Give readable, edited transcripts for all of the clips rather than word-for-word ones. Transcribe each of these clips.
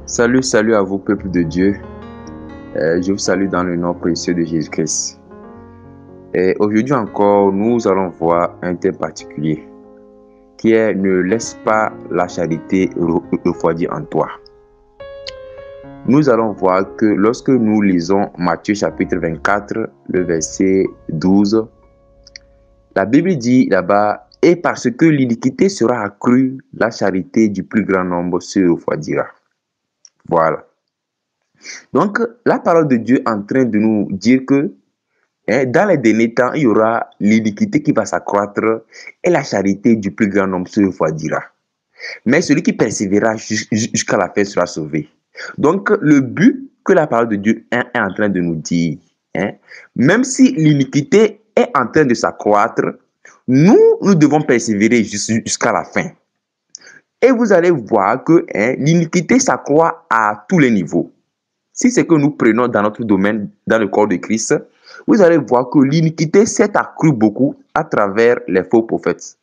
Salut, salut à vous, peuple de Dieu. Je vous salue dans le nom précieux de Jésus-Christ. Et aujourd'hui encore, nous allons voir un thème particulier qui est « Ne laisse pas la charité refroidir en toi ». Nous allons voir que lorsque nous lisons Matthieu chapitre 24, le verset 12, la Bible dit là-bas « Et parce que l'iniquité sera accrue, la charité du plus grand nombre se refroidira ». Voilà. Donc, la parole de Dieu est en train de nous dire que dans les derniers temps, il y aura l'iniquité qui va s'accroître et la charité du plus grand nombre se refroidira. Mais celui qui persévérera jusqu'à la fin sera sauvé. Donc, le but que la parole de Dieu est en train de nous dire, même si l'iniquité est en train de s'accroître, nous devons persévérer jusqu'à la fin. Et vous allez voir que l'iniquité s'accroît à tous les niveaux. Si c'est que nous prenons dans notre domaine, dans le corps de Christ, vous allez voir que l'iniquité s'est accrue beaucoup à travers les faux prophètes.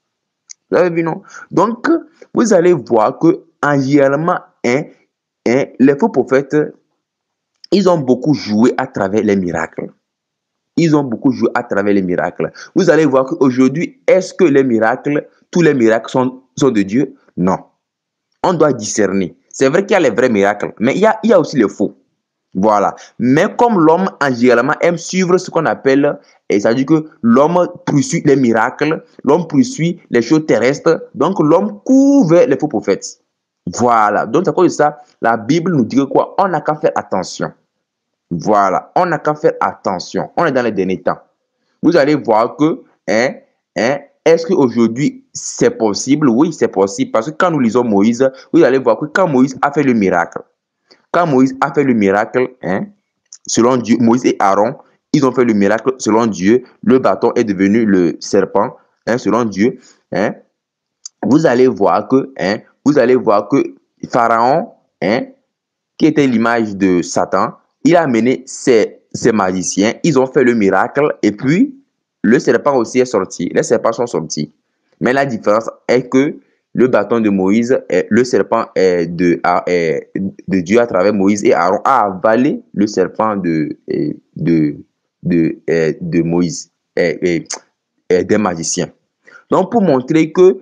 Vous avez vu, non? Donc, vous allez voir que, en généralement, les faux prophètes, ils ont beaucoup joué à travers les miracles. Ils ont beaucoup joué à travers les miracles. Vous allez voir qu'aujourd'hui, est-ce que les miracles, tous les miracles sont de Dieu? Non. On doit discerner. C'est vrai qu'il y a les vrais miracles, mais il y a aussi les faux. Voilà. Mais comme l'homme, en généralement, aime suivre ce qu'on appelle, et ça dit que l'homme poursuit les miracles, l'homme poursuit les choses terrestres, donc l'homme couvre les faux prophètes. Voilà. Donc, à cause de ça, la Bible nous dit que quoi? On n'a qu'à faire attention. Voilà. On n'a qu'à faire attention. On est dans les derniers temps. Vous allez voir que, est-ce qu'aujourd'hui, c'est possible? Oui, c'est possible. Parce que quand nous lisons Moïse, vous allez voir que quand Moïse a fait le miracle, selon Dieu, Moïse et Aaron, ils ont fait le miracle selon Dieu. Le bâton est devenu le serpent, selon Dieu. Vous allez voir que Pharaon, qui était l'image de Satan, il a amené ses magiciens. Ils ont fait le miracle et puis le serpent aussi est sorti. Les serpents sont sortis. Mais la différence est que le bâton de Moïse, le serpent de Dieu à travers Moïse et Aaron a avalé le serpent de Moïse et des magiciens. Donc, pour montrer que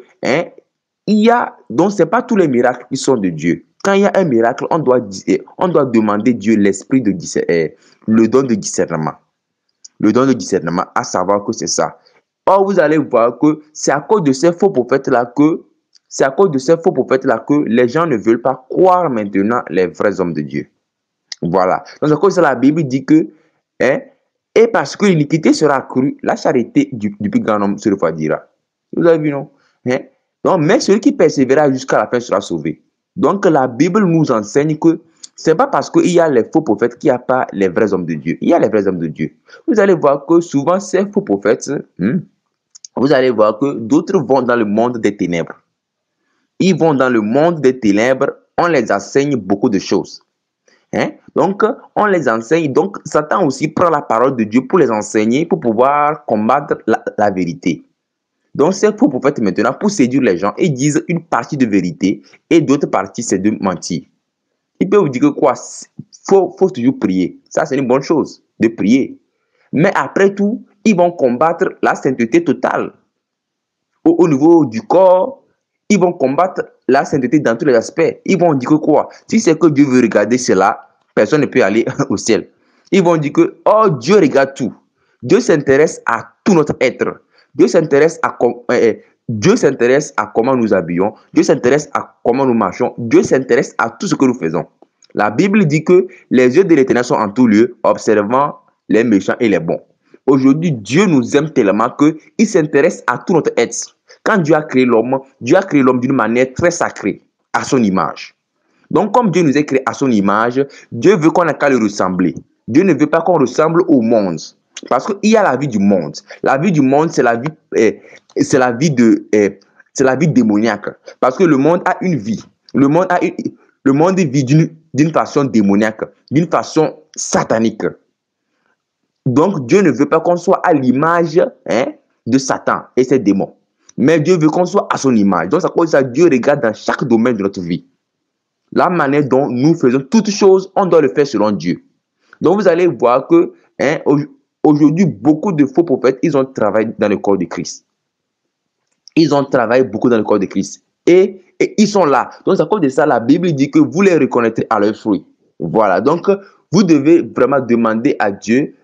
donc c'est pas tous les miracles qui sont de Dieu. Quand il y a un miracle, on doit demander Dieu l'esprit de le don de discernement. Le don de discernement, à savoir que c'est ça. Or, vous allez voir que c'est à cause de ces faux prophètes-là que les gens ne veulent pas croire maintenant les vrais hommes de Dieu. Voilà. Donc, c'est à cause de ça, la Bible dit que, et parce que l'iniquité sera accrue, la charité du plus grand nombre se refroidira. Vous avez vu, non? Donc, mais celui qui persévérera jusqu'à la fin sera sauvé. Donc, la Bible nous enseigne que c'est pas parce qu'il y a les faux prophètes qu'il n'y a pas les vrais hommes de Dieu. Il y a les vrais hommes de Dieu. Vous allez voir que souvent, ces faux prophètes, vous allez voir que d'autres vont dans le monde des ténèbres. Ils vont dans le monde des ténèbres, on les enseigne beaucoup de choses. Donc, on les enseigne. Donc, Satan aussi prend la parole de Dieu pour les enseigner, pour pouvoir combattre la vérité. Donc, ces faux prophètes maintenant, pour séduire les gens, ils disent une partie de vérité et d'autres parties, c'est de mentir. Ils peuvent vous dire que quoi? Faut toujours prier. Ça, c'est une bonne chose, de prier. Mais après tout, ils vont combattre la sainteté totale. Au niveau du corps, ils vont combattre la sainteté dans tous les aspects. Ils vont dire que quoi? Si c'est que Dieu veut regarder cela, personne ne peut aller au ciel. Ils vont dire que, oh, Dieu regarde tout. Dieu s'intéresse à tout notre être. Dieu s'intéresse à comment nous habillons. Dieu s'intéresse à comment nous marchons. Dieu s'intéresse à tout ce que nous faisons. La Bible dit que les yeux de l'Éternel sont en tout lieu, observant les méchants et les bons. Aujourd'hui, Dieu nous aime tellement qu'il s'intéresse à tout notre être. Quand Dieu a créé l'homme d'une manière très sacrée, à son image. Donc, comme Dieu nous a créés à son image, Dieu veut qu'on ait qu'à le ressembler. Dieu ne veut pas qu'on ressemble au monde. Parce qu'il y a la vie du monde. La vie du monde, c'est la vie démoniaque. Parce que le monde a une vie. Le monde vit d'une façon démoniaque, d'une façon satanique. Donc, Dieu ne veut pas qu'on soit à l'image de Satan et ses démons. Mais Dieu veut qu'on soit à son image. Donc, à cause de ça, Dieu regarde dans chaque domaine de notre vie. la manière dont nous faisons toutes choses, on doit le faire selon Dieu. Donc vous allez voir que aujourd'hui, beaucoup de faux prophètes, ils ont travaillé dans le corps de Christ. Ils ont travaillé beaucoup dans le corps de Christ. Et ils sont là. Donc à cause de ça, la Bible dit que vous les reconnaîtrez à leurs fruits. Voilà. Donc vous devez vraiment demander à Dieu,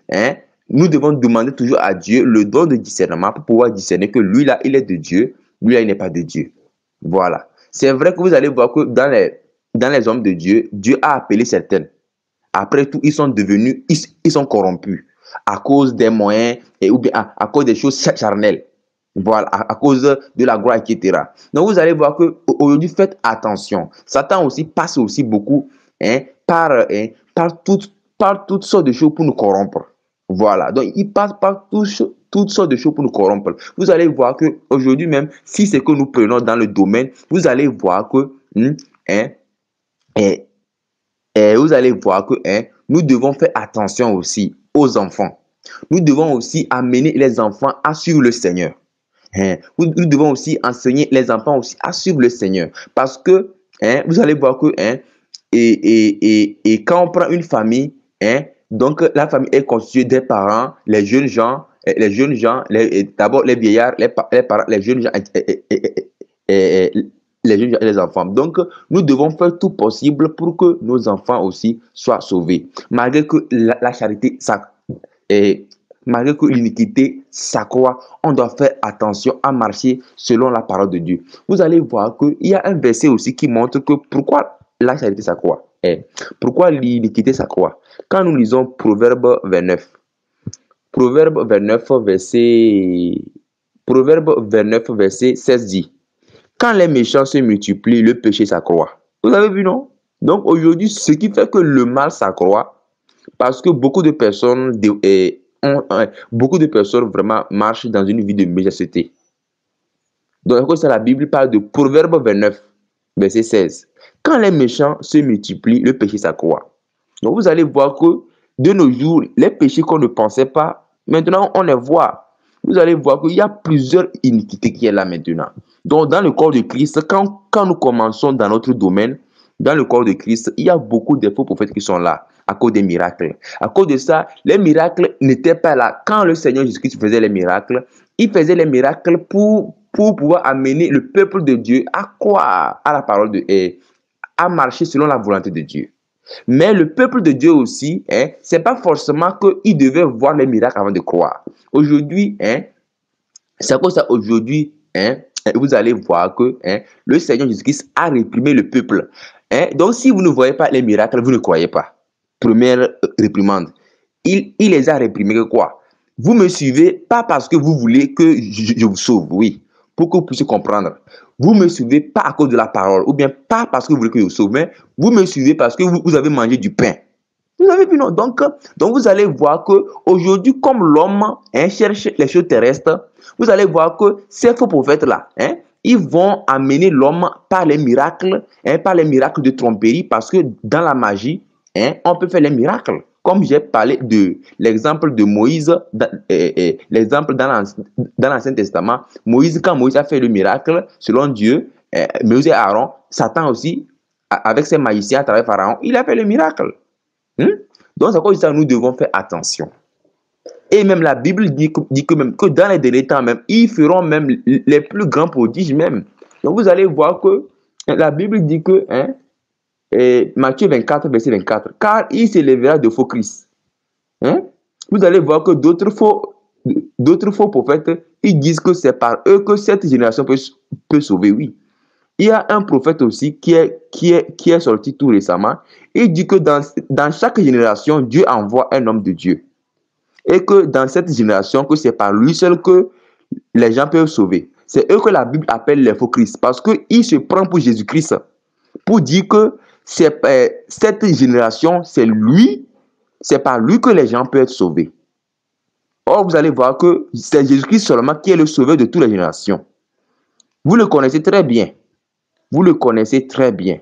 nous devons demander toujours à Dieu le don de discernement pour pouvoir discerner que lui là, il est de Dieu, lui là, il n'est pas de Dieu. Voilà. C'est vrai que vous allez voir que dans les hommes de Dieu, Dieu a appelé certains. Après tout, ils sont corrompus à cause des moyens ou bien à cause des choses charnelles. Voilà, à cause de la gloire, etc. Donc, vous allez voir que aujourd'hui, faites attention. Satan aussi passe aussi beaucoup par toutes sortes de choses pour nous corrompre. Voilà, donc il passe par toutes sortes de choses pour nous corrompre. Vous allez voir que aujourd'hui même, si c'est que nous prenons dans le domaine, vous allez voir que vous allez voir que nous devons faire attention aussi aux enfants. Nous devons aussi amener les enfants à suivre le Seigneur. Nous devons aussi enseigner les enfants aussi à suivre le Seigneur. Parce que vous allez voir que et quand on prend une famille, donc la famille est constituée des parents, les jeunes gens, d'abord les vieillards, les parents, les jeunes gens les jeunes et les enfants. Donc, nous devons faire tout possible pour que nos enfants aussi soient sauvés. Malgré que la charité, malgré que l'iniquité s'accroît, on doit faire attention à marcher selon la parole de Dieu. Vous allez voir qu'il y a un verset aussi qui montre que pourquoi la charité s'accroît. Pourquoi l'iniquité s'accroît. Quand nous lisons Proverbe 29, Proverbe 29, verset 16 dit: quand les méchants se multiplient, le péché s'accroît. Vous avez vu, non? Donc aujourd'hui, ce qui fait que le mal s'accroît, parce que beaucoup de personnes vraiment marchent dans une vie de méchanceté. Donc ça, la Bible parle de Proverbe 29, verset 16. Quand les méchants se multiplient, le péché s'accroît. Donc vous allez voir que de nos jours, les péchés qu'on ne pensait pas, maintenant on les voit. Vous allez voir qu'il y a plusieurs iniquités qui sont là maintenant. Donc, dans le corps de Christ, quand nous commençons dans notre domaine, dans le corps de Christ, il y a beaucoup de faux prophètes qui sont là à cause des miracles. À cause de ça, les miracles n'étaient pas là. Quand le Seigneur Jésus-Christ faisait les miracles, il faisait les miracles pour pouvoir amener le peuple de Dieu à croire à la parole de Dieu, à marcher selon la volonté de Dieu. Mais le peuple de Dieu aussi, c'est pas forcément qu'il devait voir les miracles avant de croire. Aujourd'hui, c'est pour ça aujourd'hui, vous allez voir que le Seigneur Jésus-Christ a réprimé le peuple. Donc, si vous ne voyez pas les miracles, vous ne croyez pas. Première réprimande. Il les a réprimés quoi? Vous me suivez pas parce que vous voulez que je vous sauve, oui, pour que vous puissiez comprendre. Vous me suivez pas à cause de la parole, ou bien pas parce que vous voulez que je vous sauve, mais vous me suivez parce que vous avez mangé du pain. Vous avez vu, non? Donc vous allez voir que aujourd'hui, comme l'homme cherche les choses terrestres, vous allez voir que ces faux prophètes-là, ils vont amener l'homme par les miracles de tromperie, parce que dans la magie, on peut faire les miracles. Comme j'ai parlé de l'exemple de Moïse, l'exemple dans l'Ancien Testament, Moïse, quand Moïse a fait le miracle, selon Dieu, Moïse et Aaron, Satan aussi, avec ses magiciens à travers Pharaon, il a fait le miracle. Donc, c'est comme ça, nous devons faire attention. Et même la Bible dit que dans les derniers temps, même, ils feront même les plus grands prodiges même. Donc, vous allez voir que la Bible dit que, Matthieu 24, verset 24, car il s'élèvera de faux Christ. Vous allez voir que d'autres faux prophètes, ils disent que c'est par eux que cette génération peut sauver, oui. Il y a un prophète aussi qui est sorti tout récemment. Il dit que dans chaque génération, Dieu envoie un homme de Dieu. Et que dans cette génération, que c'est par lui seul que les gens peuvent sauver. C'est eux que la Bible appelle les faux Christ. Parce qu'il se prend pour Jésus-Christ. Pour dire que cette génération, c'est par lui que les gens peuvent être sauvés. Or, vous allez voir que c'est Jésus-Christ seulement qui est le sauveur de toutes les générations. Vous le connaissez très bien. Vous le connaissez très bien.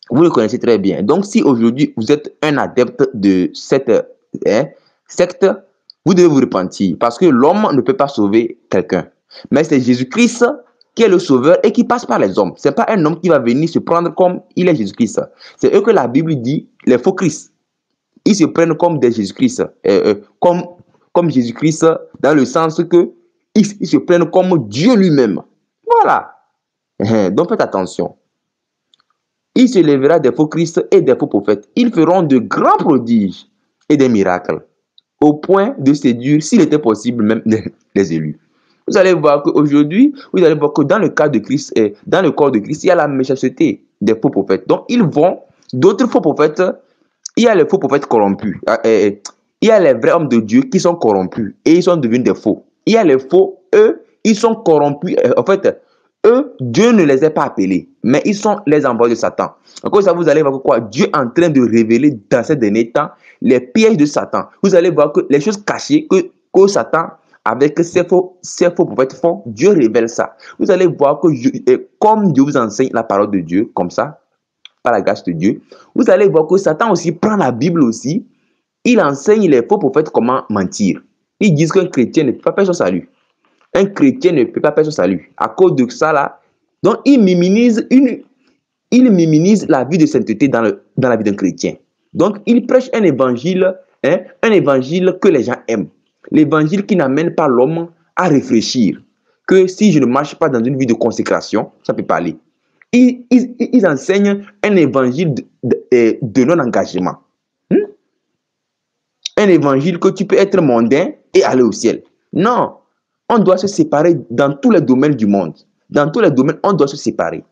Vous le connaissez très bien. Donc, si aujourd'hui, vous êtes un adepte de cette secte, vous devez vous repentir. Parce que l'homme ne peut pas sauver quelqu'un. Mais c'est Jésus-Christ qui est le sauveur et qui passe par les hommes. Ce n'est pas un homme qui va venir se prendre comme il est Jésus-Christ. C'est eux que la Bible dit, les faux Christ. Ils se prennent comme des Jésus-Christ, comme Jésus-Christ dans le sens que ils se prennent comme Dieu lui-même. Voilà. Donc faites attention. Il se lèvera des faux Christ et des faux prophètes. Ils feront de grands prodiges et des miracles, au point de séduire, s'il était possible, même les élus. Vous allez voir qu'aujourd'hui, vous allez voir que dans le cas de Christ, dans le corps de Christ, il y a la méchanceté des faux prophètes. Donc, ils vont, d'autres faux prophètes, il y a les faux prophètes corrompus. Il y a les vrais hommes de Dieu qui sont corrompus et ils sont devenus des faux. Il y a les faux, eux, ils sont corrompus. En fait, eux, Dieu ne les a pas appelés, mais ils sont les envoyés de Satan. Donc, ça, vous allez voir quoi? Dieu est en train de révéler dans ces derniers temps les pièges de Satan. Vous allez voir que les choses cachées que Satan, avec ses faux prophètes font, Dieu révèle ça. Vous allez voir que comme Dieu vous enseigne la parole de Dieu, comme ça, par la grâce de Dieu, vous allez voir que Satan aussi prend la Bible aussi, il enseigne les faux prophètes comment mentir. Ils disent qu'un chrétien ne peut pas faire son salut. Un chrétien ne peut pas faire son salut. À cause de ça, là, donc il minimise la vie de sainteté dans la vie d'un chrétien. Donc, il prêche un évangile que les gens aiment. L'évangile qui n'amène pas l'homme à réfléchir. Que si je ne marche pas dans une vie de consécration, ça peut pas aller. Ils enseignent un évangile de non-engagement. Un évangile que tu peux être mondain et aller au ciel. Non. On doit se séparer dans tous les domaines du monde. Dans tous les domaines, on doit se séparer.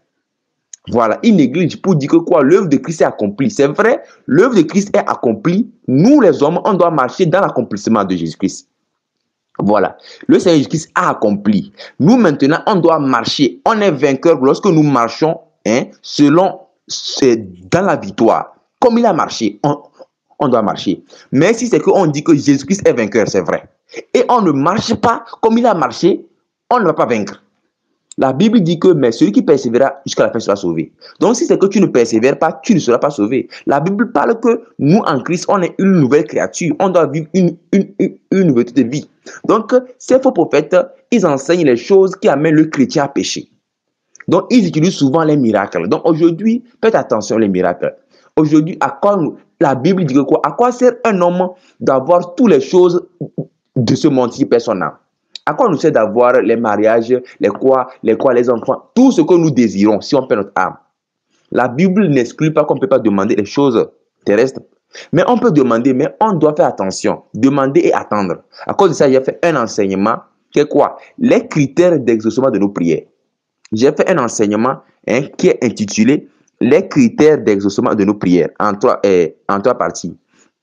Voilà, il néglige pour dire que quoi, l'œuvre de Christ est accomplie. C'est vrai, l'œuvre de Christ est accomplie. Nous, les hommes, on doit marcher dans l'accomplissement de Jésus-Christ. Voilà, le Seigneur Jésus-Christ a accompli. Nous, maintenant, on doit marcher. On est vainqueur lorsque nous marchons dans la victoire. Comme il a marché, on doit marcher. Mais si c'est qu'on dit que Jésus-Christ est vainqueur, c'est vrai. Et on ne marche pas comme il a marché, on ne va pas vaincre. La Bible dit que mais celui qui persévérera jusqu'à la fin sera sauvé. Donc si c'est que tu ne persévères pas, tu ne seras pas sauvé. La Bible parle que nous en Christ, on est une nouvelle créature. On doit vivre une nouveauté de vie. Donc ces faux prophètes, ils enseignent les choses qui amènent le chrétien à pécher. Donc ils utilisent souvent les miracles. Donc aujourd'hui, faites attention les miracles. Aujourd'hui, la Bible dit que quoi? À quoi sert un homme d'avoir toutes les choses de ce monde si personne n'a? À quoi nous sert d'avoir les mariages, les enfants, tout ce que nous désirons si on perd notre âme? La Bible n'exclut pas qu'on ne peut pas demander les choses terrestres. Mais on peut demander, mais on doit faire attention. Demander et attendre. À cause de ça, j'ai fait un enseignement qui est quoi? Les critères d'exaucement de nos prières. J'ai fait un enseignement qui est intitulé les critères d'exaucement de nos prières en trois parties.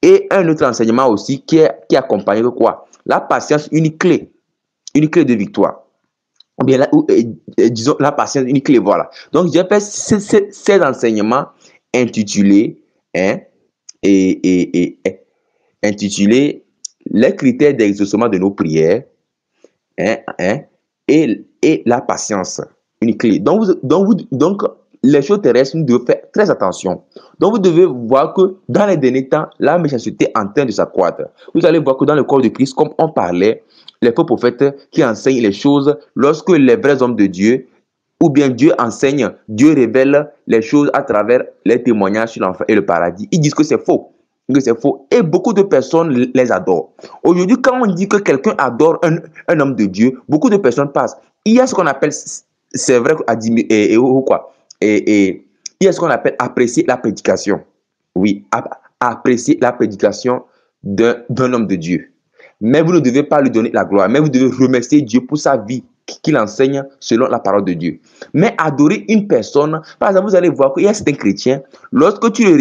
Et un autre enseignement aussi qui accompagne de quoi? La patience, une clé de victoire. Ou bien, disons, la patience, une clé, voilà. Donc, j'ai fait ces enseignements intitulés, intitulés les critères d'exaucement de nos prières, et la patience, une clé. Donc, les choses terrestres, nous devons faire très attention. Donc, vous devez voir que dans les derniers temps, la méchanceté est en train de s'accroître. Vous allez voir que dans le corps de Christ, comme on parlait, les faux prophètes qui enseignent les choses, lorsque les vrais hommes de Dieu, ou bien Dieu enseigne, Dieu révèle les choses à travers les témoignages sur l'enfer et le paradis. Ils disent que c'est faux. Et beaucoup de personnes les adorent. Aujourd'hui, quand on dit que quelqu'un adore un homme de Dieu, beaucoup de personnes passent. Il y a ce qu'on appelle, c'est vrai, il y a ce qu'on appelle apprécier la prédication. Oui, apprécier la prédication d'un homme de Dieu. Mais vous ne devez pas lui donner la gloire, mais vous devez remercier Dieu pour sa vie qu'il enseigne selon la parole de Dieu. Mais adorer une personne, par exemple, vous allez voir qu'il y a certains chrétiens, lorsque tu le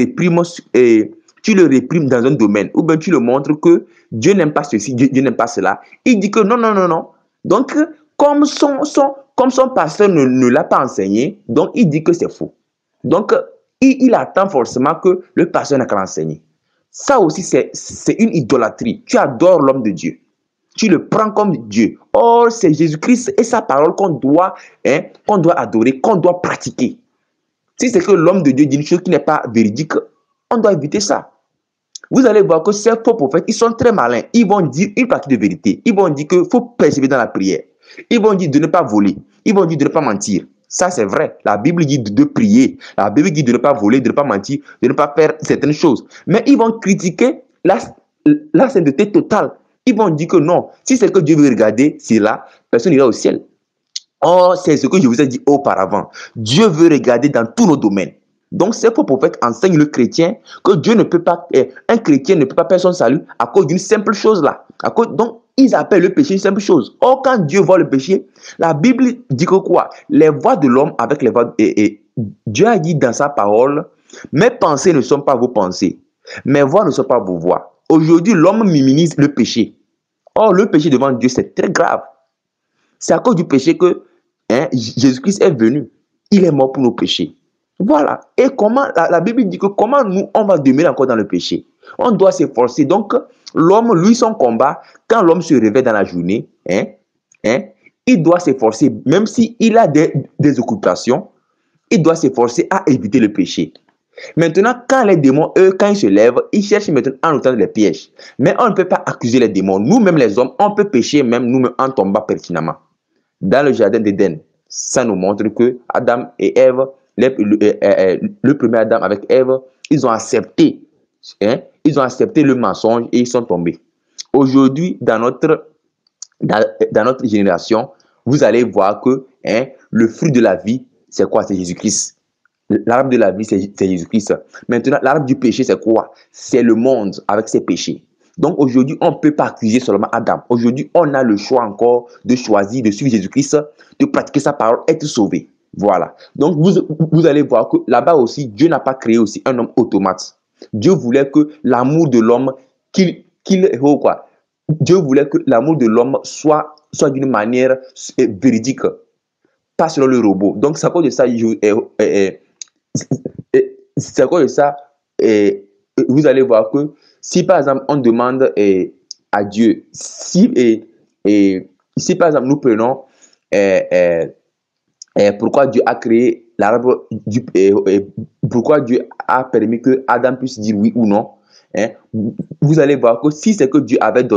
réprimes dans un domaine, ou bien tu le montres que Dieu n'aime pas ceci, Dieu n'aime pas cela, il dit que non. Donc, comme son pasteur ne l'a pas enseigné, donc il dit que c'est faux. Donc, il attend forcément que le pasteur n'a qu'à l'enseigner. Ça aussi, c'est une idolâtrie. Tu adores l'homme de Dieu. Tu le prends comme Dieu. Or, c'est Jésus-Christ et sa parole qu'on doit adorer, qu'on doit pratiquer. Si c'est que l'homme de Dieu dit une chose qui n'est pas véridique, on doit éviter ça. Vous allez voir que ces faux prophètes, ils sont très malins. Ils vont dire une partie de vérité. Ils vont dire qu'il faut persévérer dans la prière. Ils vont dire de ne pas voler. Ils vont dire de ne pas mentir. Ça, c'est vrai. La Bible dit de prier. La Bible dit de ne pas voler, de ne pas mentir, de ne pas faire certaines choses. Mais ils vont critiquer la sainteté totale. Ils vont dire que non, si c'est que Dieu veut regarder, c'est là, personne n'ira au ciel. Or, c'est ce que je vous ai dit auparavant. Dieu veut regarder dans tous nos domaines. Donc, ces faux prophètes enseignent le chrétien que Dieu ne peut pas, un chrétien ne peut pas perdre son salut à cause d'une simple chose là. Donc, ils appellent le péché une simple chose. Or, quand Dieu voit le péché, la Bible dit que quoi? Les voies de l'homme avec les voies... Dieu a dit dans sa parole, mes pensées ne sont pas vos pensées, mes voies ne sont pas vos voies. Aujourd'hui, l'homme minimise le péché. Or, le péché devant Dieu, c'est très grave. C'est à cause du péché que Jésus-Christ est venu. Il est mort pour nos péchés. Voilà. Et comment, la Bible dit que comment nous, on va demeurer encore dans le péché. On doit s'efforcer. Donc, l'homme, lui, son combat, quand l'homme se réveille dans la journée, il doit s'efforcer, même s'il a des occupations, il doit s'efforcer à éviter le péché. Maintenant, quand les démons, eux, quand ils se lèvent, ils cherchent maintenant à nous tendre les pièges. Mais on ne peut pas accuser les démons. Nous-mêmes, les hommes, on peut pécher même nous-mêmes en tombant pertinemment. Dans le jardin d'Éden, ça nous montre que Adam et Ève, le premier Adam avec Ève, ils ont accepté le mensonge et ils sont tombés. Aujourd'hui, dans notre génération, vous allez voir que le fruit de la vie, c'est quoi? C'est Jésus-Christ. L'arbre de la vie, c'est Jésus-Christ. Maintenant, l'arbre du péché, c'est quoi? C'est le monde avec ses péchés. Donc aujourd'hui, on ne peut pas accuser seulement Adam. Aujourd'hui, on a le choix encore de choisir de suivre Jésus-Christ, de pratiquer sa parole, être sauvé. Voilà. Donc vous allez voir que là-bas aussi, Dieu n'a pas créé aussi un homme automate. Dieu voulait que l'amour de l'homme, Dieu voulait que l'amour de l'homme soit d'une manière véridique, pas selon le robot. Donc c'est à cause de ça, c'est à cause de ça, vous allez voir que si par exemple on demande à Dieu, si par exemple nous prenons pourquoi Dieu a créé l'arbre, pourquoi Dieu a permis que Adam puisse dire oui ou non, vous allez voir que si c'est que Dieu avait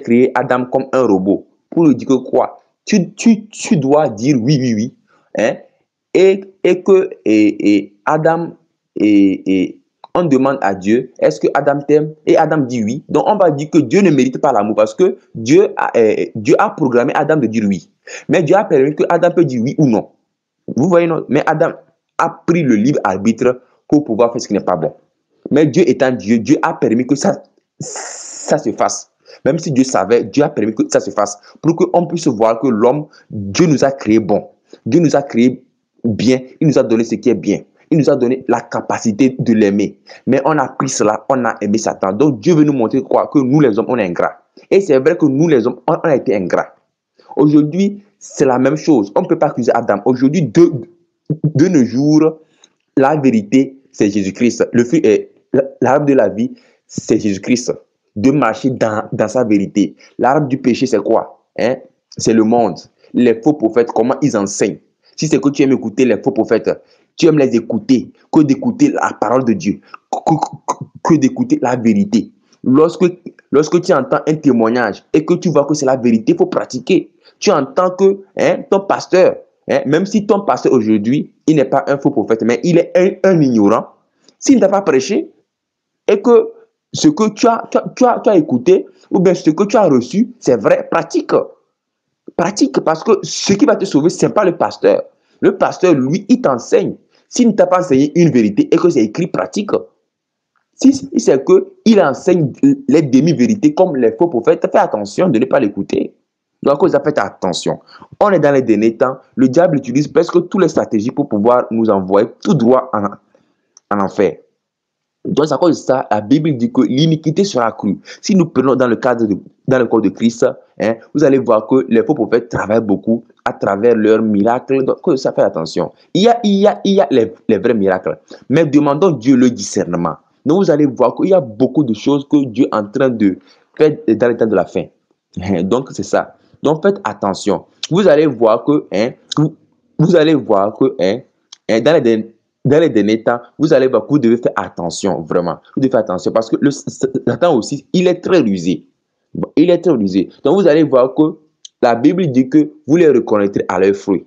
créé Adam comme un robot, pour lui dire que quoi, tu dois dire oui, oui, oui, et que Adam, on demande à Dieu, est-ce que Adam t'aime? Et Adam dit oui. Donc on va dire que Dieu ne mérite pas l'amour parce que Dieu a programmé Adam de dire oui. Mais Dieu a permis que Adam peut dire oui ou non. Vous voyez, non? Mais Adam a pris le libre arbitre pour pouvoir faire ce qui n'est pas bon. Mais Dieu étant Dieu, Dieu a permis que ça se fasse. Même si Dieu savait, Dieu a permis que ça se fasse. Pour qu'on puisse voir que l'homme, Dieu nous a créé bon. Dieu nous a créé bien. Il nous a donné ce qui est bien. Il nous a donné la capacité de l'aimer. Mais on a pris cela, on a aimé Satan. Donc Dieu veut nous montrer quoi? Que nous les hommes, on est ingrats. Et c'est vrai que nous les hommes, on a été ingrats. Aujourd'hui, c'est la même chose. On ne peut pas accuser Adam. Aujourd'hui, de nos jours, la vérité, c'est Jésus-Christ. L'arbre de la vie, c'est Jésus-Christ. De marcher dans sa vérité. L'arbre du péché, c'est quoi? C'est le monde. Les faux prophètes, comment ils enseignent? Si c'est que tu aimes écouter les faux prophètes, tu aimes les écouter, que d'écouter la parole de Dieu, que d'écouter la vérité. Lorsque tu entends un témoignage et que tu vois que c'est la vérité, il faut pratiquer. Tu entends que ton pasteur, même si ton pasteur aujourd'hui, il n'est pas un faux prophète, mais il est un ignorant, s'il ne t'a pas prêché et que ce que tu as écouté ou bien ce que tu as reçu, c'est vrai, pratique. Pratique, parce que ce qui va te sauver, ce n'est pas le pasteur. Le pasteur, lui, il t'enseigne. S'il ne t'a pas enseigné une vérité et que c'est écrit, pratique. Si c'est qu'il enseigne les demi-vérités comme les faux prophètes, fais attention de ne pas l'écouter. Donc, à cause de ça, faites attention. On est dans les derniers temps. Le diable utilise presque toutes les stratégies pour pouvoir nous envoyer tout droit en enfer. Donc, à cause de ça, la Bible dit que l'iniquité sera crue. Si nous prenons dans le corps de Christ, vous allez voir que les faux prophètes travaillent beaucoup à travers leurs miracles. Donc, ça fait attention. Il y a les vrais miracles. Mais demandons Dieu le discernement. Donc, vous allez voir qu'il y a beaucoup de choses que Dieu est en train de faire dans le temps de la fin. Donc, c'est ça. Donc, faites attention. Vous allez voir que, dans les derniers temps, vous allez voir que vous devez faire attention, vraiment. Vous devez faire attention parce que Satan aussi, il est très rusé. Il est très rusé. Donc, vous allez voir que La Bible dit que vous les reconnaîtrez à leurs fruits.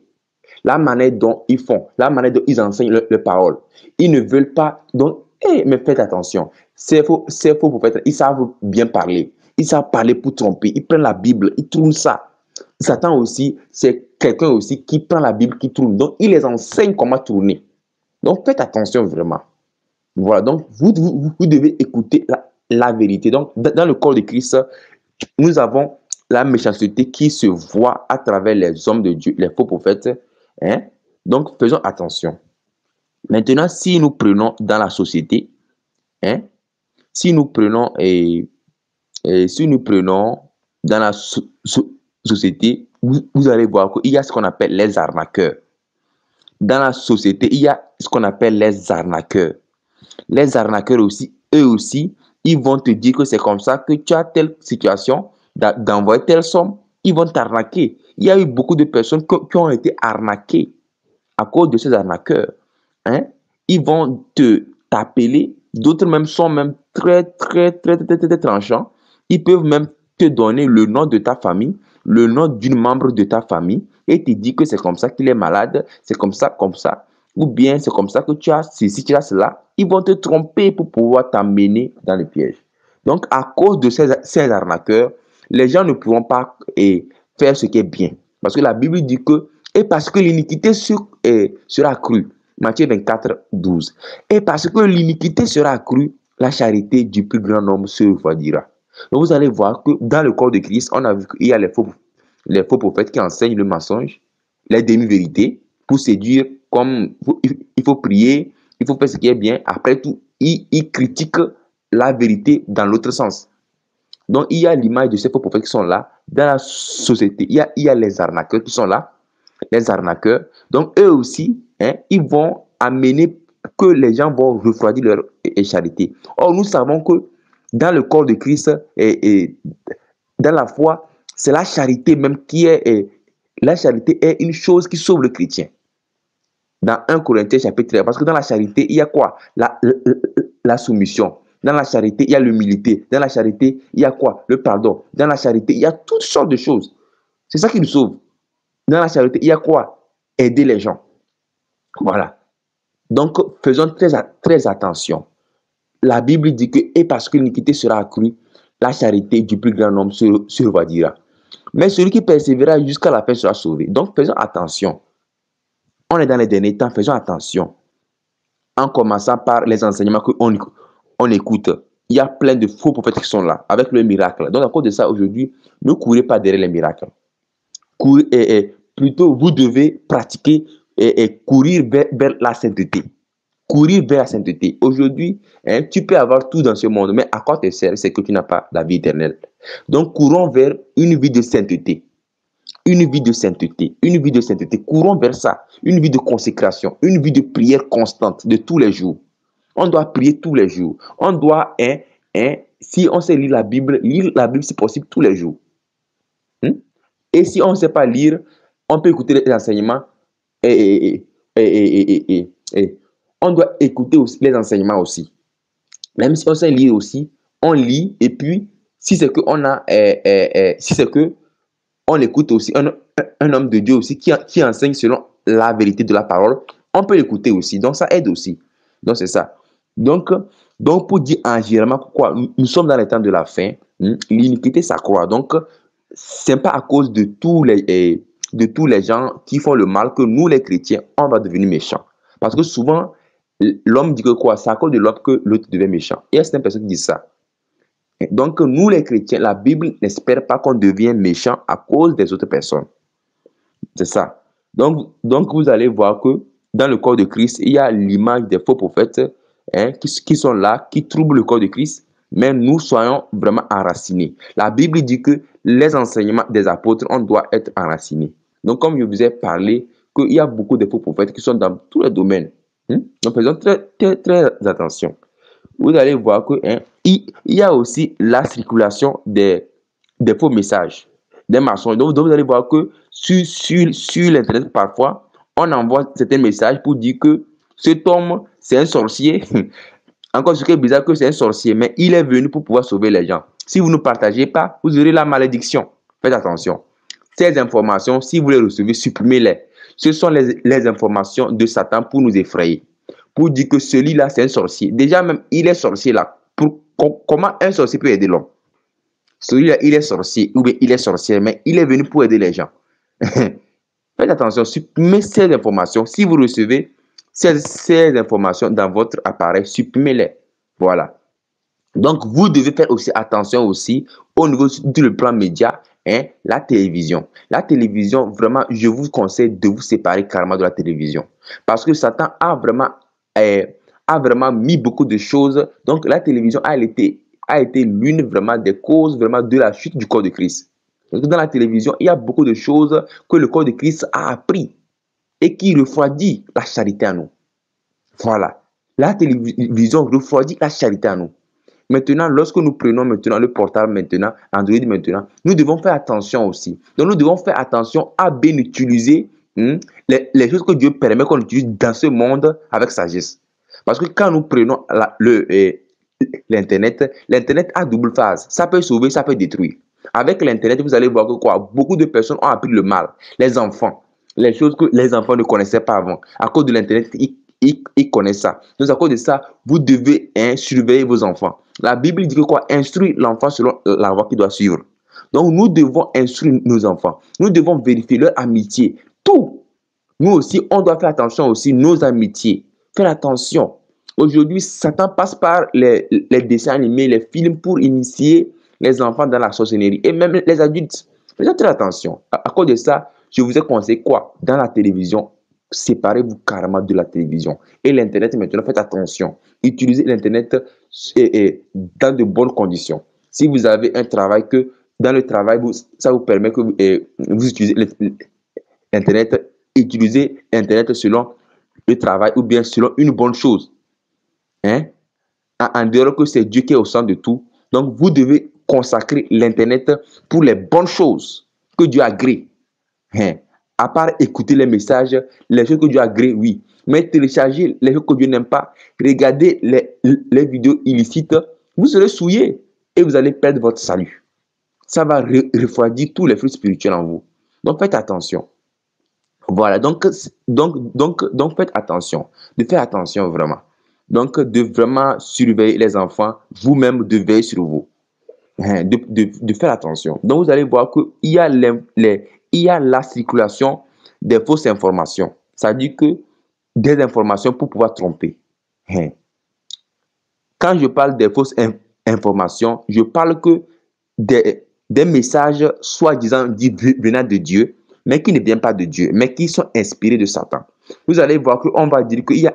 La manière dont ils font, la manière dont ils enseignent leur parole. Ils ne veulent pas. Donc, mais faites attention. Ces faux prophètes, ils savent bien parler. Ils savent parler pour tromper. Ils prennent la Bible, ils tournent ça. Satan aussi, c'est quelqu'un aussi qui prend la Bible, qui tourne. Donc, il les enseigne comment tourner. Donc, faites attention vraiment. Voilà. Donc, vous devez écouter la vérité. Donc, dans le corps de Christ, nous avons la méchanceté qui se voit à travers les hommes de Dieu, les faux prophètes. Hein? Donc, faisons attention. Maintenant, si nous prenons dans la société, hein, si nous prenons dans la société, vous allez voir qu'il y a ce qu'on appelle les arnaqueurs. Dans la société, il y a ce qu'on appelle les arnaqueurs. Les arnaqueurs aussi, eux aussi, ils vont te dire que c'est comme ça que tu as telle situation, d'envoyer telle somme, ils vont t'arnaquer. Il y a eu beaucoup de personnes qui ont été arnaquées à cause de ces arnaqueurs. Hein? Ils vont t'appeler, d'autres même sont même très tranchants. Ils peuvent même te donner le nom de ta famille, le nom d'une membre de ta famille, et te dire que c'est comme ça qu'il est malade, c'est comme ça, ou bien c'est comme ça que tu as ceci, tu as cela. Ils vont te tromper pour pouvoir t'amener dans le piège. Donc, à cause de ces arnaqueurs, les gens ne pourront pas faire ce qui est bien. Parce que la Bible dit que, et parce que l'iniquité sera accrue. Matthieu 24, 12. Et parce que l'iniquité sera accrue, la charité du plus grand nombre se refroidira. Donc vous allez voir que dans le corps de Christ, on a vu qu'il y a les faux prophètes qui enseignent le mensonge, les demi-vérités, pour séduire, comme il faut prier, il faut faire ce qui est bien. Après tout, ils critiquent la vérité dans l'autre sens. Donc il y a l'image de ces faux prophètes qui sont là. Dans la société, il y a les arnaqueurs qui sont là. Les arnaqueurs. Donc eux aussi, hein, ils vont amener que les gens vont refroidir leur charité. Or, nous savons que dans le corps de Christ et dans la foi, c'est la charité même qui est... la charité est une chose qui sauve le chrétien. Dans 1 Corinthiens chapitre 13, parce que dans la charité, il y a quoi? La soumission. Dans la charité, il y a l'humilité. Dans la charité, il y a quoi? Le pardon. Dans la charité, il y a toutes sortes de choses. C'est ça qui nous sauve. Dans la charité, il y a quoi? Aider les gens. Voilà. Donc, faisons très attention. La Bible dit que, et parce que l'iniquité sera accrue, la charité du plus grand nombre se refroidira. Mais celui qui persévérera jusqu'à la fin sera sauvé. Donc, faisons attention. On est dans les derniers temps, faisons attention. En commençant par les enseignements qu'on écoute. Il y a plein de faux prophètes qui sont là, avec le miracle. Donc, à cause de ça, aujourd'hui, ne courez pas derrière les miracles. Plutôt, vous devez pratiquer et courir vers la sainteté. Courir vers la sainteté. Aujourd'hui, hein, tu peux avoir tout dans ce monde, mais à quoi te sert? C'est que tu n'as pas la vie éternelle. Donc, courons vers une vie de sainteté. Une vie de sainteté. Une vie de sainteté. Courons vers ça. Une vie de consécration. Une vie de prière constante de tous les jours. On doit prier tous les jours. On doit, si on sait lire la Bible si possible tous les jours. Et si on ne sait pas lire, on peut écouter les enseignements on doit écouter aussi les enseignements aussi. Même si on sait lire aussi, on lit et puis si c'est que on écoute aussi un homme de Dieu aussi qui enseigne selon la vérité de la parole, on peut l'écouter aussi. Donc ça aide aussi. Donc c'est ça. Donc pour dire en général pourquoi nous sommes dans les temps de la fin, l'iniquité s'accroît. Donc c'est pas à cause de tous les gens qui font le mal que nous les chrétiens on va devenir méchants. Parce que souvent l'homme dit que quoi? C'est à cause de l'autre que l'autre devient méchant. Et il y a certaines personnes qui disent ça. Donc nous les chrétiens, la Bible n'espère pas qu'on devienne méchant à cause des autres personnes. C'est ça. Donc vous allez voir que dans le corps de Christ, il y a l'image des faux prophètes qui sont là, qui troublent le corps de Christ, mais nous soyons vraiment enracinés. La Bible dit que les enseignements des apôtres, on doit être enracinés. Donc comme je vous ai parlé, qu'il y a beaucoup de faux prophètes qui sont dans tous les domaines. Donc faisons très attention. Vous allez voir que il y a aussi la circulation des faux messages, des mensonges. Donc vous allez voir que sur l'internet parfois, on envoie certains messages pour dire que cet homme, c'est un sorcier. Encore ce qui est bizarre que c'est un sorcier, mais il est venu pour pouvoir sauver les gens. Si vous ne partagez pas, vous aurez la malédiction. Faites attention. Ces informations, si vous les recevez, supprimez-les. Ce sont les informations de Satan pour nous effrayer. Pour dire que celui-là, c'est un sorcier. Déjà même, il est sorcier là. Comment un sorcier peut aider l'homme? Celui-là, il est sorcier ou bien il est sorcière, mais il est venu pour aider les gens. Faites attention, supprimez ces informations. Si vous recevez ces informations dans votre appareil, supprimez-les. Voilà. Donc, vous devez faire aussi attention aussi au niveau du plan média, hein, la télévision. La télévision, vraiment, je vous conseille de vous séparer carrément de la télévision. Parce que Satan a vraiment mis beaucoup de choses. Donc, la télévision a été l'une vraiment des causes vraiment de la chute du corps de Christ. Donc, dans la télévision, il y a beaucoup de choses que le corps de Christ a appris et qui refroidit la charité à nous. Voilà. La télévision refroidit la charité à nous. Maintenant, lorsque nous prenons maintenant le portable maintenant, Android maintenant, nous devons faire attention aussi. Donc, nous devons faire attention à bien utiliser les choses que Dieu permet qu'on utilise dans ce monde avec sagesse. Parce que quand nous prenons l'Internet, l'Internet a double phase. Ça peut sauver, ça peut détruire. Avec l'Internet, vous allez voir que quoi, beaucoup de personnes ont appris le mal. Les enfants, les choses que les enfants ne connaissaient pas avant. À cause de l'Internet, ils connaissent ça. Donc, à cause de ça, vous devez surveiller vos enfants. La Bible dit que quoi? Instruire l'enfant selon la voie qu'il doit suivre. Donc, nous devons instruire nos enfants. Nous devons vérifier leur amitié. Tout. Nous aussi, on doit faire attention aussi nos amitiés. Faire attention. Aujourd'hui, Satan passe par les dessins animés, les films pour initier les enfants dans la sorcellerie et même les adultes. Faites très attention. À cause de ça, je vous ai conseillé quoi? Dans la télévision, séparez-vous carrément de la télévision. Et l'Internet, maintenant, faites attention. Utilisez l'Internet dans de bonnes conditions. Si vous avez un travail que dans le travail, ça vous permet que vous utilisez l'Internet, utilisez Internet selon le travail ou bien selon une bonne chose. Hein? En dehors que c'est Dieu qui est au centre de tout. Donc, vous devez consacrer l'Internet pour les bonnes choses que Dieu agrée. Hein? À part écouter les messages, les choses que Dieu agrée, oui. Mais télécharger les choses que Dieu n'aime pas, regarder les vidéos illicites, vous serez souillé et vous allez perdre votre salut. Ça va refroidir tous les fruits spirituels en vous. Donc, faites attention. Voilà, donc faites attention. De faire attention vraiment. Donc, de vraiment surveiller les enfants, vous-même de veiller sur vous. De faire attention. Donc, vous allez voir qu'il y a il y a la circulation des fausses informations. Ça dit que des informations pour pouvoir tromper. Quand je parle des fausses informations, je parle que des messages soi-disant venant de Dieu, mais qui ne viennent pas de Dieu, mais qui sont inspirés de Satan. Vous allez voir qu'on va dire qu'il y a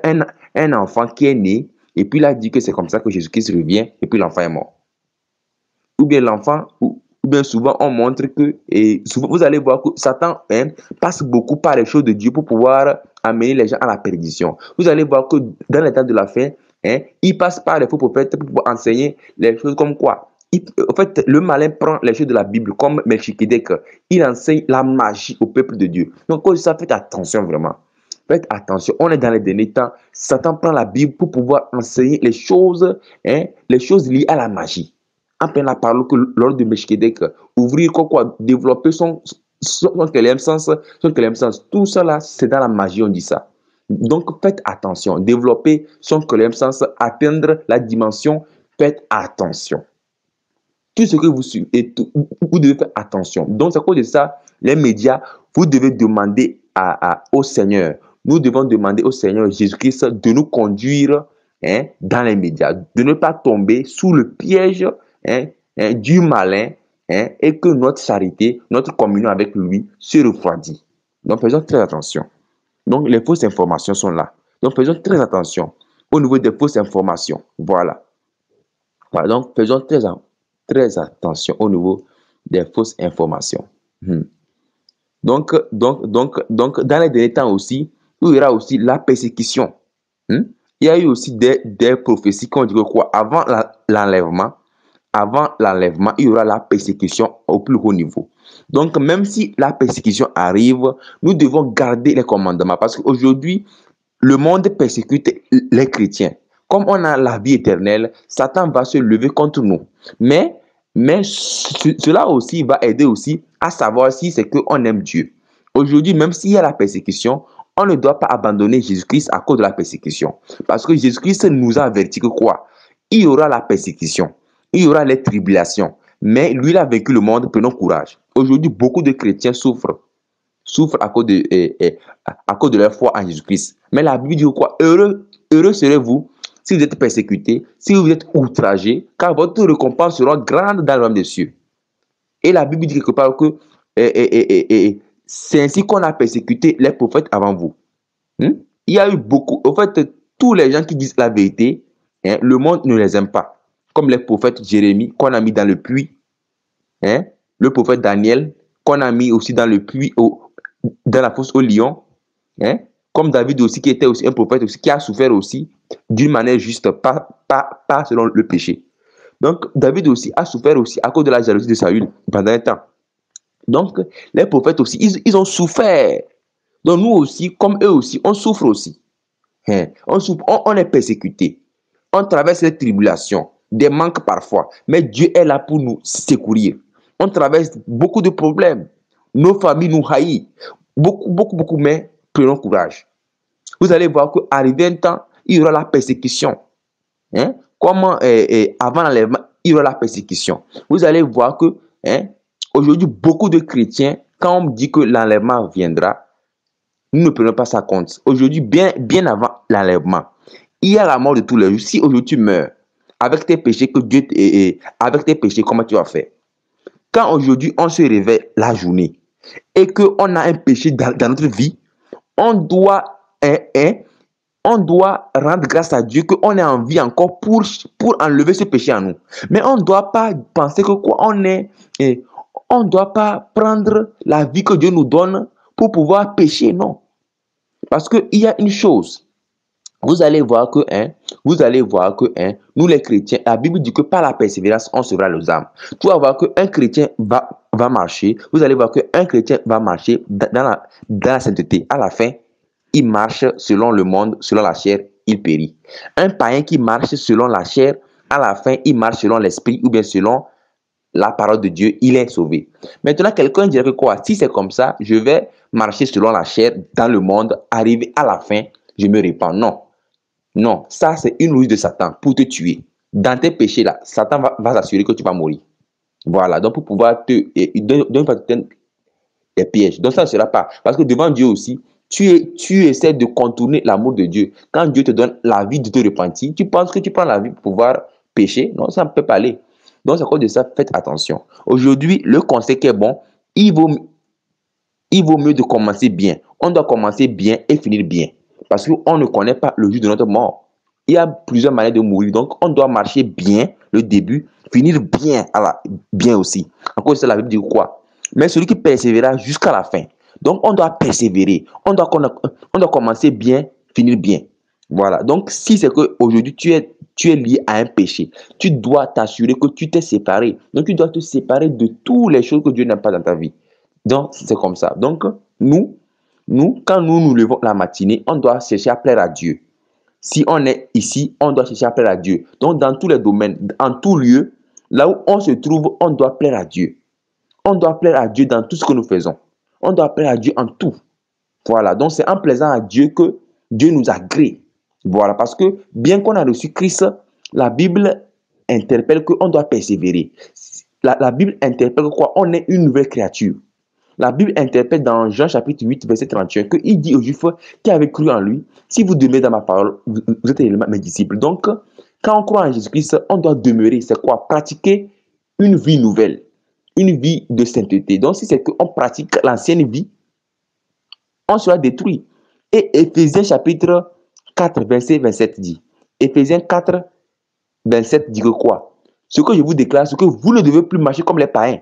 un enfant qui est né, et puis il a dit que c'est comme ça que Jésus-Christ revient, et puis l'enfant est mort. Ou bien l'enfant, ou bien souvent on montre que, et souvent vous allez voir que Satan passe beaucoup par les choses de Dieu pour pouvoir amener les gens à la perdition. Vous allez voir que dans les temps de la fin, il passe par les faux prophètes pour pouvoir enseigner les choses comme quoi. En fait, le malin prend les choses de la Bible comme Melchisedec. Il enseigne la magie au peuple de Dieu. Donc, quand ça, faites attention vraiment. Faites attention. On est dans les derniers temps. Satan prend la Bible pour pouvoir enseigner les choses liées à la magie. En prenant la parole que lors de Melchisedec, ouvrir quoi, développer son quatrième sens, tout ça là, c'est dans la magie, on dit ça. Donc, faites attention. Développer son quatrième sens, atteindre la dimension, faites attention. Tout ce que vous suivez, vous devez faire attention. Donc, à cause de ça, les médias, vous devez demander au Seigneur. Nous devons demander au Seigneur Jésus-Christ de nous conduire dans les médias, de ne pas tomber sous le piège du malin et que notre charité, notre communion avec lui se refroidit. Donc, faisons très attention. Donc, les fausses informations sont là. Donc, faisons très attention au niveau des fausses informations. Voilà. Donc, faisons très attention au niveau des fausses informations. Donc, dans les derniers temps aussi, il y aura aussi la persécution. Il y a eu aussi des prophéties qui ont dit que quoi, avant l'enlèvement, il y aura la persécution au plus haut niveau. Donc, même si la persécution arrive, nous devons garder les commandements parce qu'aujourd'hui, le monde persécute les chrétiens. Comme on a la vie éternelle, Satan va se lever contre nous. Mais Mais cela aussi va aider aussi à savoir si c'est qu'on aime Dieu. Aujourd'hui, même s'il y a la persécution, on ne doit pas abandonner Jésus-Christ à cause de la persécution. Parce que Jésus-Christ nous a averti que quoi? Il y aura la persécution, il y aura les tribulations. Mais lui, il a vaincu le monde, prenons courage. Aujourd'hui, beaucoup de chrétiens souffrent à cause de leur foi en Jésus-Christ. Mais la Bible dit quoi? Heureux serez-vous si vous êtes persécutés, si vous êtes outragés, car votre récompense sera grande dans le royaume des cieux. Et la Bible dit quelque part que c'est ainsi qu'on a persécuté les prophètes avant vous. Il y a eu beaucoup, en fait, tous les gens qui disent la vérité, le monde ne les aime pas. Comme les prophètes Jérémie, qu'on a mis dans le puits, le prophète Daniel, qu'on a mis aussi dans le puits, dans la fosse au lion, comme David aussi, qui était aussi un prophète aussi, qui a souffert aussi d'une manière juste, pas selon le péché. Donc, David aussi a souffert aussi à cause de la jalousie de Saül pendant un temps. Donc, les prophètes aussi, ils ont souffert. Donc, nous aussi, comme eux aussi, on souffre aussi. On souffre, on est persécuté. On traverse les tribulations, des manques parfois. Mais Dieu est là pour nous secourir. On traverse beaucoup de problèmes. Nos familles nous haïssent. Beaucoup, mais prenons courage. Vous allez voir qu'arrivé un temps, il y aura la persécution. Comment avant l'enlèvement, il y aura la persécution. Vous allez voir que aujourd'hui, beaucoup de chrétiens, quand on dit que l'enlèvement viendra, nous ne prenons pas ça compte. Aujourd'hui, bien avant l'enlèvement, il y a la mort de tous les jours. Si aujourd'hui tu meurs avec tes péchés, avec tes péchés, comment tu vas faire? Quand aujourd'hui on se réveille la journée et qu'on a un péché dans notre vie, on doit rendre grâce à Dieu qu'on est en vie encore pour enlever ce péché en nous. Mais on ne doit pas penser que quoi on ne doit pas prendre la vie que Dieu nous donne pour pouvoir pécher, non. Parce qu'il y a une chose. Vous allez voir que nous les chrétiens, la Bible dit que par la persévérance, on sauvera les âmes. Tu vas voir qu'un chrétien va marcher. Vous allez voir qu'un chrétien va marcher dans la sainteté. À la fin, il marche selon le monde, selon la chair, il périt. Un païen qui marche selon la chair, à la fin, il marche selon l'esprit ou bien selon la parole de Dieu, il est sauvé. Maintenant, quelqu'un dirait que quoi? Si c'est comme ça, je vais marcher selon la chair dans le monde, arriver à la fin, je me répands. Non. Non, ça c'est une ruse de Satan pour te tuer. Dans tes péchés là, Satan va s'assurer que tu vas mourir. Voilà, donc pour pouvoir donner des pièges. Donc ça ne sera pas. Parce que devant Dieu aussi, tu essaies de contourner l'amour de Dieu. Quand Dieu te donne la vie de te repentir, tu penses que tu prends la vie pour pouvoir pécher. Non, ça ne peut pas aller. Donc c'est à cause de ça, faites attention. Aujourd'hui, le conseil qui est bon, il vaut mieux de commencer bien. On doit commencer bien et finir bien. Parce qu'on ne connaît pas le jour de notre mort. Il y a plusieurs manières de mourir. Donc, on doit marcher bien le début, finir bien, bien aussi. En cause de ça, la Bible dit quoi? Mais celui qui persévérera jusqu'à la fin. Donc, on doit persévérer. On doit commencer bien, finir bien. Voilà. Donc, si c'est qu'aujourd'hui, tu es lié à un péché, tu dois t'assurer que tu t'es séparé. Donc, tu dois te séparer de toutes les choses que Dieu n'aime pas dans ta vie. Donc, c'est comme ça. Donc, quand nous nous levons la matinée, on doit chercher à plaire à Dieu. Si on est ici, on doit chercher à plaire à Dieu. Donc, dans tous les domaines, en tout lieu, là où on se trouve, on doit plaire à Dieu. On doit plaire à Dieu dans tout ce que nous faisons. On doit plaire à Dieu en tout. Voilà. Donc, c'est en plaisant à Dieu que Dieu nous agrée. Voilà. Parce que bien qu'on a reçu Christ, la Bible interpelle qu'on doit persévérer. La Bible interpelle quoi? On est une nouvelle créature. La Bible interpelle dans Jean chapitre 8, verset 31, qu'il dit aux Juifs qui avaient cru en lui, si vous demeurez dans ma parole, vous êtes également mes disciples. Donc, quand on croit en Jésus-Christ, on doit demeurer. C'est quoi? Pratiquer une vie nouvelle, une vie de sainteté. Donc, si c'est qu'on pratique l'ancienne vie, on sera détruit. Et Éphésiens chapitre 4, verset 27 dit, Éphésiens 4, 27 dit que quoi? Ce que je vous déclare, c'est que vous ne devez plus marcher comme les païens.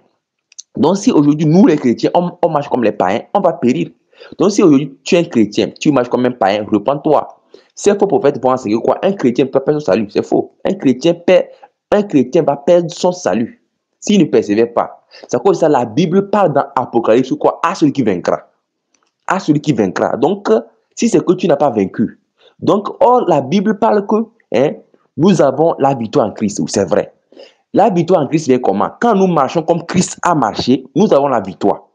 Donc, si aujourd'hui, nous les chrétiens, on marche comme les païens, on va périr. Donc, si aujourd'hui, tu es un chrétien, tu marches comme un païen, repens-toi. Ces faux prophètes vont enseigner quoi? Un chrétien peut perdre son salut. C'est faux. Un chrétien va perdre son salut s'il ne persévère pas. C'est à cause de ça, la Bible parle dans Apocalypse quoi? À celui qui vaincra. À celui qui vaincra. Donc, si c'est que tu n'as pas vaincu. Donc, or, la Bible parle que nous avons la victoire en Christ. C'est vrai. La victoire en Christ vient comment? Quand nous marchons comme Christ a marché, nous avons la victoire.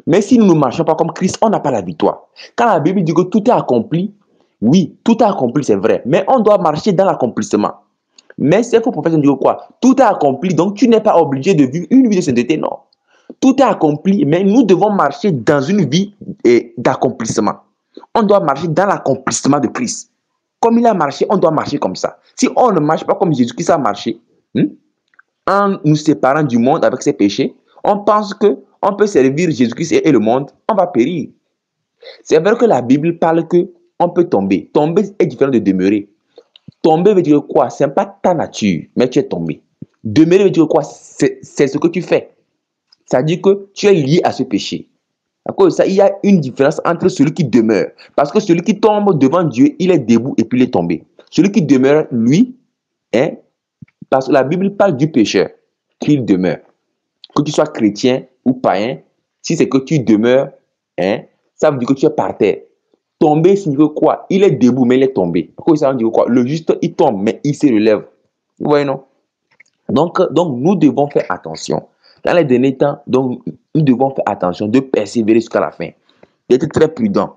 Mais si nous ne marchons pas comme Christ, on n'a pas la victoire. Quand la Bible dit que tout est accompli, oui, tout est accompli, c'est vrai. Mais on doit marcher dans l'accomplissement. Mais c'est faux prophète dit quoi? Tout est accompli, donc tu n'es pas obligé de vivre une vie de sainteté, non. Tout est accompli, mais nous devons marcher dans une vie d'accomplissement. On doit marcher dans l'accomplissement de Christ. Comme il a marché, on doit marcher comme ça. Si on ne marche pas comme Jésus-Christ a marché, en nous séparant du monde avec ses péchés, on pense qu'on peut servir Jésus-Christ et le monde, on va périr. C'est vrai que la Bible parle qu'on peut tomber. Tomber est différent de demeurer. Tomber veut dire quoi? Ce n'est pas ta nature, mais tu es tombé. Demeurer veut dire quoi? C'est ce que tu fais. Ça dit que tu es lié à ce péché. À cause de ça, il y a une différence entre celui qui demeure. Parce que celui qui tombe devant Dieu, il est debout et puis il est tombé. Celui qui demeure, lui, parce que la Bible parle du pécheur, qu'il demeure. Que tu sois chrétien ou païen, si c'est que tu demeures, ça veut dire que tu es par terre. Tomber signifie quoi? Il est debout, mais il est tombé. À cause de ça, on dit quoi? Le juste, il tombe, mais il se relève. Vous voyez, non? Donc, nous devons faire attention. Dans les derniers temps, donc, nous devons faire attention de persévérer jusqu'à la fin, d'être très prudent.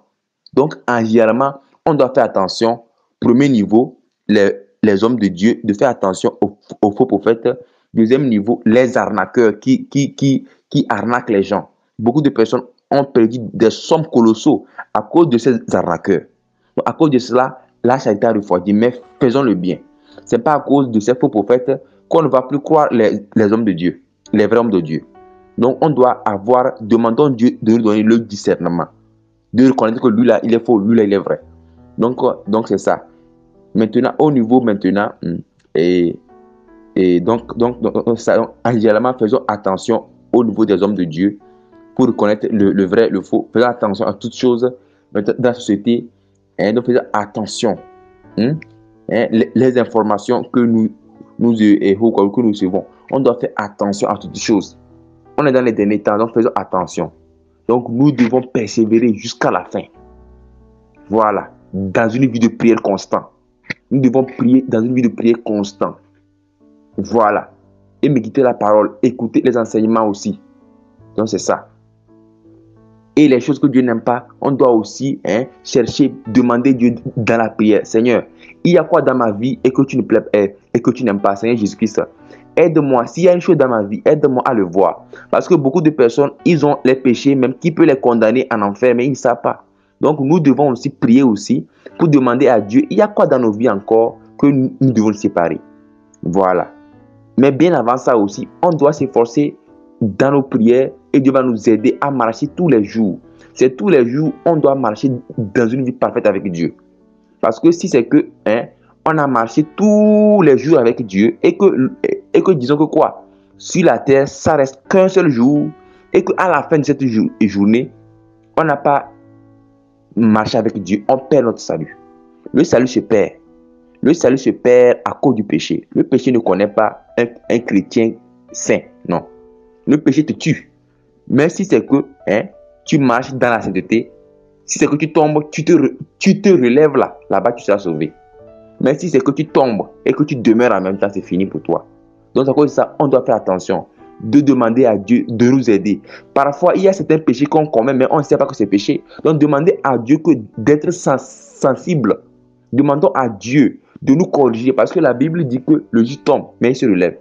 Donc, en généralement, on doit faire attention. Premier niveau, les hommes de Dieu, de faire attention aux faux prophètes. Deuxième niveau, les arnaqueurs qui arnaquent les gens. Beaucoup de personnes ont perdu des sommes colossaux à cause de ces arnaqueurs. Donc, à cause de cela, la charité a refroidi, mais faisons le bien. Ce n'est pas à cause de ces faux prophètes qu'on ne va plus croire les hommes de Dieu, les vrais hommes de Dieu. Donc, on doit demandons Dieu de nous donner le discernement, de reconnaître que lui là, il est faux, lui là, il est vrai. Donc c'est ça. Maintenant, au niveau maintenant, généralement, faisons attention au niveau des hommes de Dieu pour reconnaître le vrai, le faux. Faisons attention à toutes choses dans la société. Donc, faisons attention. Les informations que nous recevons, on doit faire attention à toutes choses. On est dans les derniers temps, donc faisons attention. Donc, nous devons persévérer jusqu'à la fin. Voilà, dans une vie de prière constante. Nous devons prier dans une vie de prière constante. Voilà. Et méditer la parole, écouter les enseignements aussi. Donc, c'est ça. Et les choses que Dieu n'aime pas, on doit aussi chercher, demander Dieu dans la prière. Seigneur, il y a quoi dans ma vie et que tu ne plais et que tu n'aimes pas, Seigneur Jésus-Christ? Aide-moi. S'il y a une chose dans ma vie, aide-moi à le voir. Parce que beaucoup de personnes, ils ont les péchés, même qui peut les condamner en enfer, mais ils ne savent pas. Donc, nous devons aussi prier aussi pour demander à Dieu, il y a quoi dans nos vies encore que nous devons le séparer. Voilà. Mais bien avant ça aussi, on doit s'efforcer dans nos prières et Dieu va nous aider à marcher tous les jours. C'est tous les jours, on doit marcher dans une vie parfaite avec Dieu. Parce que si c'est que, on a marché tous les jours avec Dieu et que disons que quoi, sur la terre, ça reste qu'un seul jour et qu'à la fin de cette journée, on n'a pas marché avec Dieu, on perd notre salut. Le salut se perd. Le salut se perd à cause du péché. Le péché ne connaît pas un chrétien saint, non. Le péché te tue. Mais si c'est que tu marches dans la sainteté, si c'est que tu tombes, tu te relèves là-bas tu seras sauvé. Mais si c'est que tu tombes et que tu demeures en même temps, c'est fini pour toi. Donc à cause de ça, on doit faire attention de demander à Dieu de nous aider. Parfois, il y a certains péchés qu'on commet, mais on ne sait pas que c'est péché. Donc demandez à Dieu d'être sensible. Demandons à Dieu de nous corriger parce que la Bible dit que le juste tombe, mais il se relève.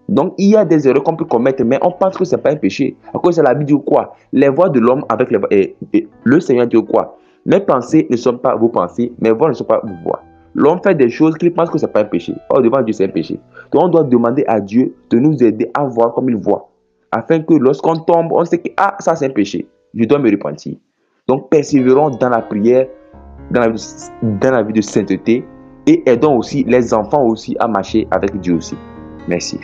Donc, il y a des erreurs qu'on peut commettre, mais on pense que ce n'est pas un péché. À cause de la Bible dit quoi? Les voies de l'homme avec les voies. Le Seigneur dit quoi? Mes pensées ne sont pas vos pensées, mes voies ne sont pas vos voies. L'homme fait des choses qu'il pense que ce n'est pas un péché. Or, devant Dieu, c'est un péché. Donc, on doit demander à Dieu de nous aider à voir comme il voit. Afin que lorsqu'on tombe, on sait que ça c'est un péché. Je dois me repentir. Donc, persévérons dans la prière, dans la vie de sainteté et aidons aussi les enfants aussi à marcher avec Dieu aussi. Merci.